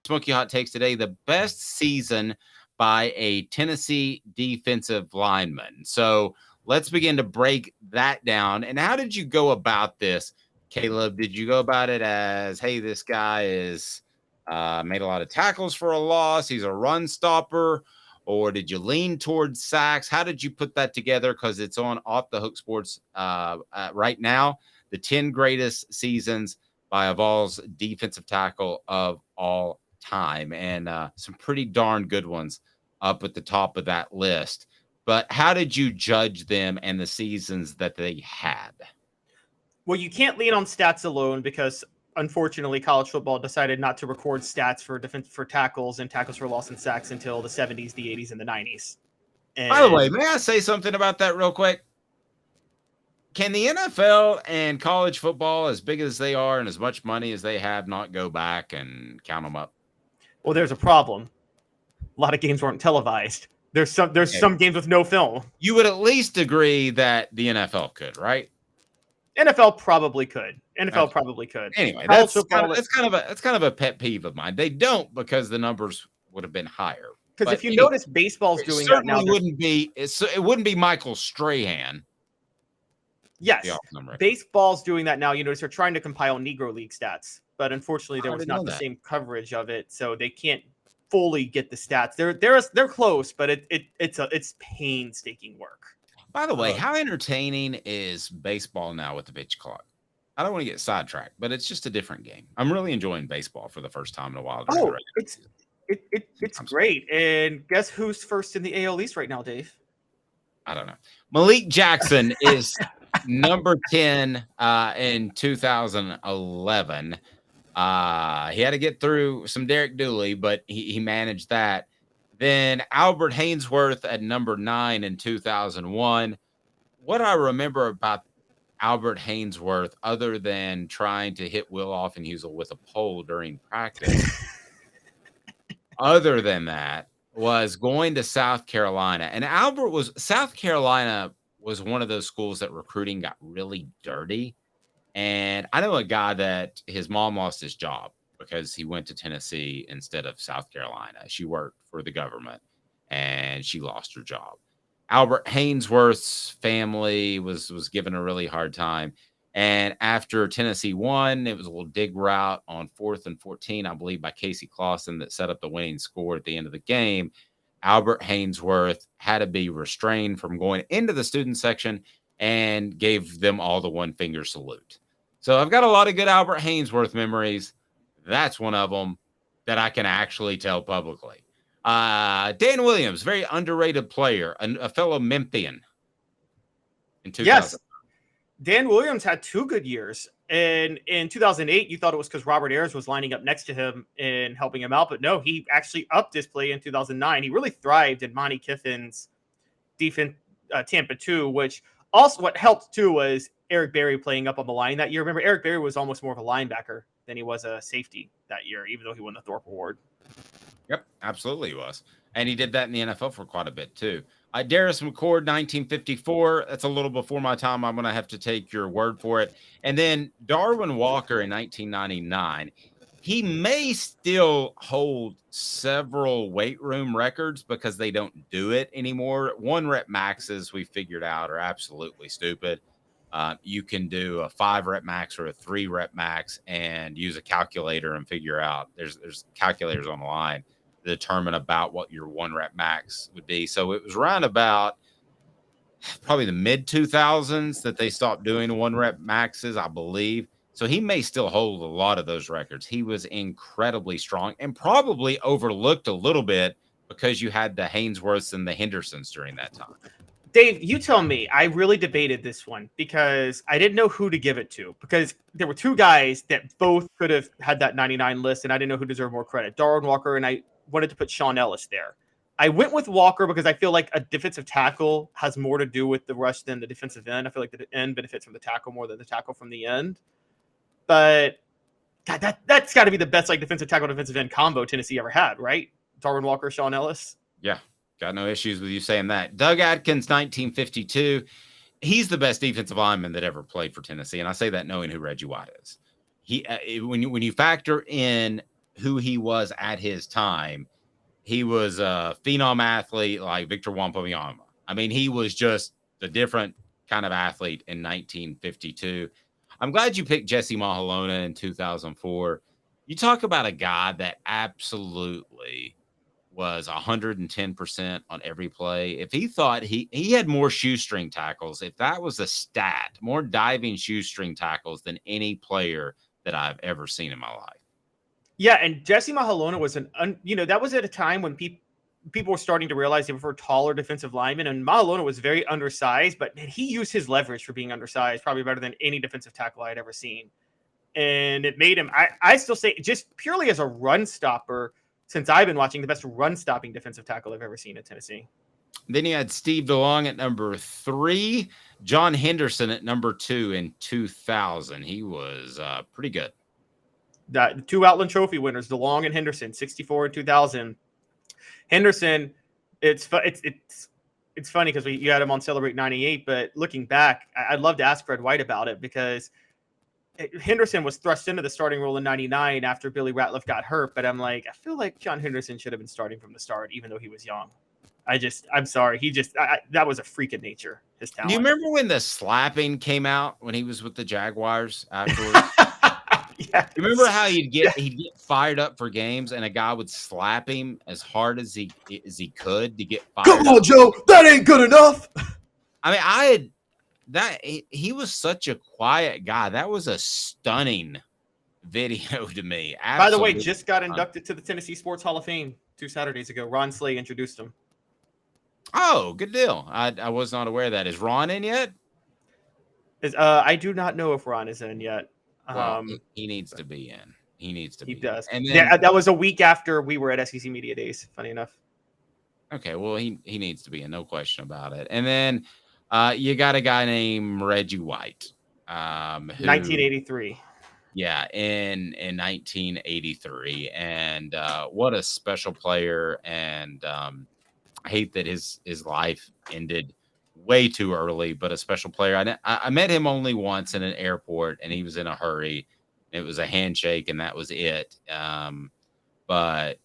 Smoky Hot Takes today, the best season by a Tennessee defensive lineman. So let's begin to break that down. And how did you go about this, Caleb? Did you go about it as, hey, this guy is made a lot of tackles for a loss, he's a run stopper, or did you lean towards sacks? How did you put that together? Because it's on Off the Hook Sports right now, the 10 greatest seasons by a Vols defensive tackle of all time, and some pretty darn good ones up at the top of that list. But how did you judge them and the seasons that they had? Well, you can't lean on stats alone because unfortunately college football decided not to record stats for defense for tackles and tackles for loss and sacks until the 70s, the 80s, and the 90s. By the way, may I say something about that real quick? Can the NFL and college football, as big as they are and as much money as they have, not go back and count them up? Well, there's a problem. A lot of games weren't televised. There's some games with no film. You would at least agree that the NFL could, right? NFL probably could. NFL probably could. Anyway, that's kind of a pet peeve of mine. They don't because the numbers would have been higher. Because if you notice, baseball's doing that now. It wouldn't be Michael Strahan. Yes, baseball's doing that now. You notice they're trying to compile Negro League stats, but unfortunately there was not the same coverage of it, so they can't fully get the stats. They're close, but it's painstaking work. By the way, how entertaining is baseball now with the pitch clock? I don't want to get sidetracked, but it's just a different game. I'm really enjoying baseball for the first time in a while. It's great. And guess who's first in the AL East right now, Dave? I don't know. Malik Jackson is number 10 in 2011. He had to get through some Derek Dooley, but he managed that. Then Albert Haynesworth at number 9 in 2001. What I remember about Albert Haynesworth, other than trying to hit Will Offenhusel with a pole during practice, other than that, was going to South Carolina. And South Carolina was one of those schools that recruiting got really dirty. And I know a guy that his mom lost his job because he went to Tennessee instead of South Carolina. She worked for the government and she lost her job. Albert Haynesworth's family was given a really hard time. And after Tennessee won, it was a little dig route on 4th and 14, I believe, by Casey Clausen that set up the winning score at the end of the game. Albert Haynesworth had to be restrained from going into the student section and gave them all the one finger salute. So I've got a lot of good Albert Haynesworth memories. That's one of them that I can actually tell publicly. Dan Williams, very underrated player, a fellow Memphian in 2000. Yes, Dan Williams had 2 good years. And in 2008, you thought it was because Robert Ayers was lining up next to him and helping him out. But no, he actually upped his play in 2009. He really thrived in Monty Kiffin's defense, Tampa 2, which also what helped too was Eric Berry playing up on the line that year. Remember, Eric Berry was almost more of a linebacker than he was a safety that year, even though he won the Thorpe Award. Yep, absolutely he was. And he did that in the NFL for quite a bit too. Darius McCord, 1954. That's a little before my time. I'm going to have to take your word for it. And then Darwin Walker in 1999. He may still hold several weight room records because they don't do it anymore. 1 rep maxes, we figured out, are absolutely stupid. You can do a 5 rep max or a 3 rep max and use a calculator and figure out. There's calculators on the line to determine about what your 1 rep max would be. So it was around about probably the mid 2000s that they stopped doing 1 rep maxes, I believe. So he may still hold a lot of those records. He was incredibly strong and probably overlooked a little bit because you had the Haynesworths and the Hendersons during that time. Dave, you tell me. I really debated this one because I didn't know who to give it to because there were 2 guys that both could have had that 99 list, and I didn't know who deserved more credit, Darwin Walker, and I wanted to put Sean Ellis there. I went with Walker because I feel like a defensive tackle has more to do with the rush than the defensive end. I feel like the end benefits from the tackle more than the tackle from the end. But God, that's got to be the best defensive tackle defensive end combo Tennessee ever had, right? Darwin Walker, Sean Ellis. Yeah, got no issues with you saying that. Doug Atkins, 1952. He's the best defensive lineman that ever played for Tennessee, and I say that knowing who Reggie White is. He when you factor in who he was at his time, he was a phenom athlete like Victor Wembanyama. I mean, he was just a different kind of athlete in 1952. I'm glad you picked Jesse Mahalona in 2004. You talk about a guy that absolutely was 110% on every play. If he thought he had more shoestring tackles, if that was a stat, more diving shoestring tackles than any player that I've ever seen in my life. Yeah, and Jesse Mahalona was that was at a time when people were starting to realize they prefer taller defensive linemen, and Mahalona was very undersized, but man, he used his leverage for being undersized probably better than any defensive tackle I had ever seen. And it made him, I still say, just purely as a run stopper, since I've been watching, the best run stopping defensive tackle I've ever seen at Tennessee. Then you had Steve DeLong at number 3, John Henderson at number 2 in 2000. He was pretty good. The 2 Outland Trophy winners, DeLong and Henderson, 64 and 2000. Henderson, it's funny because you had him on Celebrate 98, but looking back, I'd love to ask Fred White about it because Henderson was thrust into the starting role in 99 after Billy Ratliff got hurt, but I'm like, I feel like John Henderson should have been starting from the start, even though he was young. I'm sorry. That was a freak of nature, his talent. Do you remember when the slapping came out when he was with the Jaguars afterwards? Yeah. You remember how he'd get fired up for games and a guy would slap him as hard as he could to get fired Come on, Joe, that ain't good enough. I mean, he was such a quiet guy. That was a stunning video to me. Absolutely. By the way, just got inducted to the Tennessee Sports Hall of Fame 2 Saturdays ago. Ron Slay introduced him. Oh, good deal. I was not aware of that. Is Ron in yet? I do not know if Ron is in yet. Well, he needs to be in. He needs to be. He does. And then, that was a week after we were at SEC Media Days. Funny enough. Okay, well, he needs to be in, no question about it. And then you got a guy named Reggie White, 1983. Yeah, in 1983, and what a special player. And I hate that his life ended way too early, but a special player. I met him only once in an airport, and he was in a hurry. It was a handshake, and that was it. But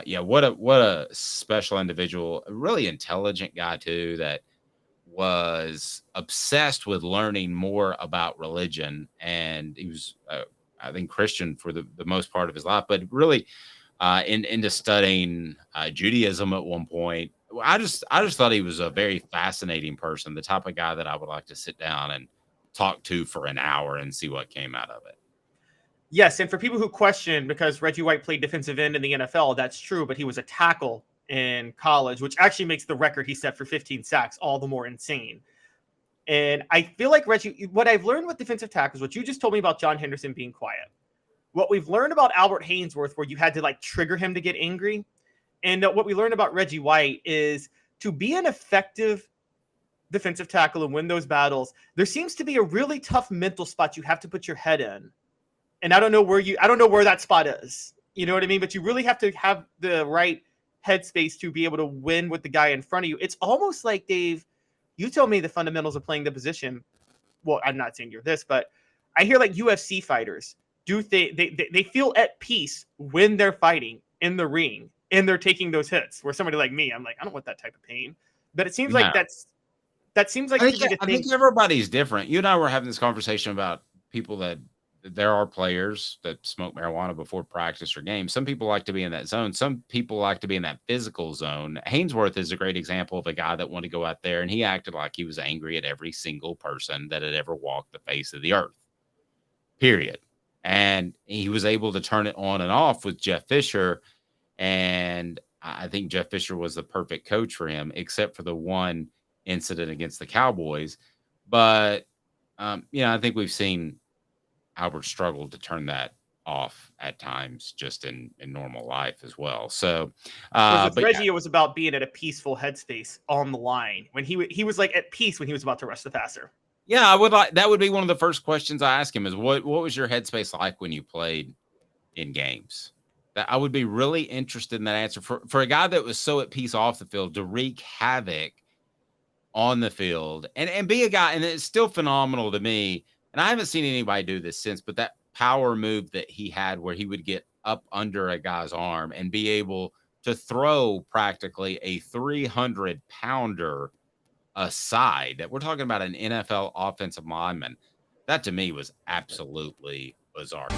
yeah, what a special individual, a really intelligent guy too, that was obsessed with learning more about religion, and he was, I think, Christian for the most part of his life, but really into studying Judaism at one point. I just thought he was a very fascinating person, the type of guy that I would like to sit down and talk to for an hour and see what came out of it. Yes, and for people who question, because Reggie White played defensive end in the NFL, that's true, but he was a tackle in college, which actually makes the record he set for 15 sacks all the more insane. And I feel like what I've learned with defensive tackles, what you just told me about John Henderson being quiet, what we've learned about Albert Haynesworth, where you had to like trigger him to get angry, and what we learned about Reggie White is to be an effective defensive tackle and win those battles, there seems to be a really tough mental spot you have to put your head in. And I don't know where that spot is. You know what I mean? But you really have to have the right headspace to be able to win with the guy in front of you. It's almost like, Dave, you told me the fundamentals of playing the position. Well, I'm not saying you're this, but I hear like UFC fighters they feel at peace when they're fighting in the ring and they're taking those hits. Where somebody like me, I'm like, I don't want that type of pain. But it seems like that seems like I think everybody's different. You and I were having this conversation about people that there are players that smoke marijuana before practice or games. Some people like to be in that zone. Some people like to be in that physical zone. Haynesworth is a great example of a guy that wanted to go out there, and he acted like he was angry at every single person that had ever walked the face of the earth, period. And he was able to turn it on and off with Jeff Fisher. And I think Jeff Fisher was the perfect coach for him, except for the one incident against the Cowboys. But, I think we've seen Albert struggled to turn that off at times just in normal life as well. So, but Reggie, it was about being at a peaceful headspace on the line when he was like at peace when he was about to rush the passer. Yeah, that would be one of the first questions I ask him is what was your headspace like when you played in games? That I would be really interested in that answer for a guy that was so at peace off the field to wreak havoc on the field and be a guy. And it's still phenomenal to me. And I haven't seen anybody do this since, but that power move that he had where he would get up under a guy's arm and be able to throw practically a 300-pounder aside. That we're talking about an NFL offensive lineman. That to me was absolutely bizarre.